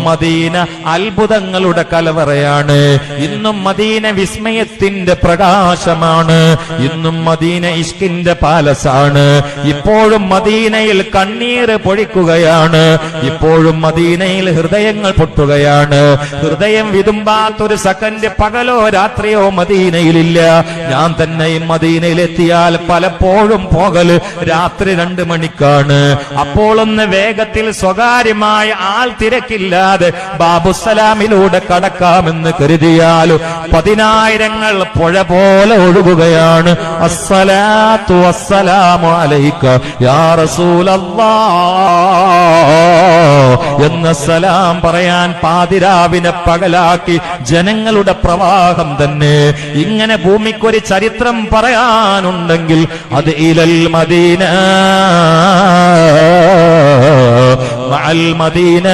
Medina അത്ഭുതങ്ങളുടെ കലവറയാണ്. ഇന്നും Medina വിസ്മയത്തിന്റെ പ്രകാശമാണ്. ഇന്നും മദീന ഇഷ്കിന്റെ പാലസാണ്. ഇപ്പോഴും മദീനയിൽ കണ്ണീര് പൊഴിക്കുകയാണ്. ഇപ്പോഴും മദീനയിൽ ഹൃദയങ്ങൾ പൊട്ടുകയാണ്. ഹൃദയം വിതുമ്പാത്തൊരു സെക്കൻഡ് പകലോ രാത്രിയോ മദീനയിലില്ല. ഞാൻ തന്നെയും മദീനയിലെത്തിയാൽ പലപ്പോഴും പോകല് രാത്രി 2 മണിക്കാണ്. അപ്പോളൊന്ന് വേഗത്തിൽ സ്വകാര്യമായ ആൾ തിരക്കില്ലാതെ ബാബുസലാമിലൂടെ കടക്കാമെന്ന് കരുതിയാലും 10,000ങ്ങൾ പുഴ പോലെ ഒഴുകുകയാണ്. അസ്സലാത്തു വസ്സലാമു അലൈക യാ റസൂലല്ലാഹ് എന്ന സലാം പറയാൻ പാതിരാവിനെ പകലാക്കി ജനങ്ങളുടെ പ്രവാഹം തന്നെ. ഇങ്ങനെ ഭൂമിക്കൊരു ചരിത്രം പറയാനുണ്ടെങ്കിൽ അത് ഇലൽ മദീന മഅൽ മദീന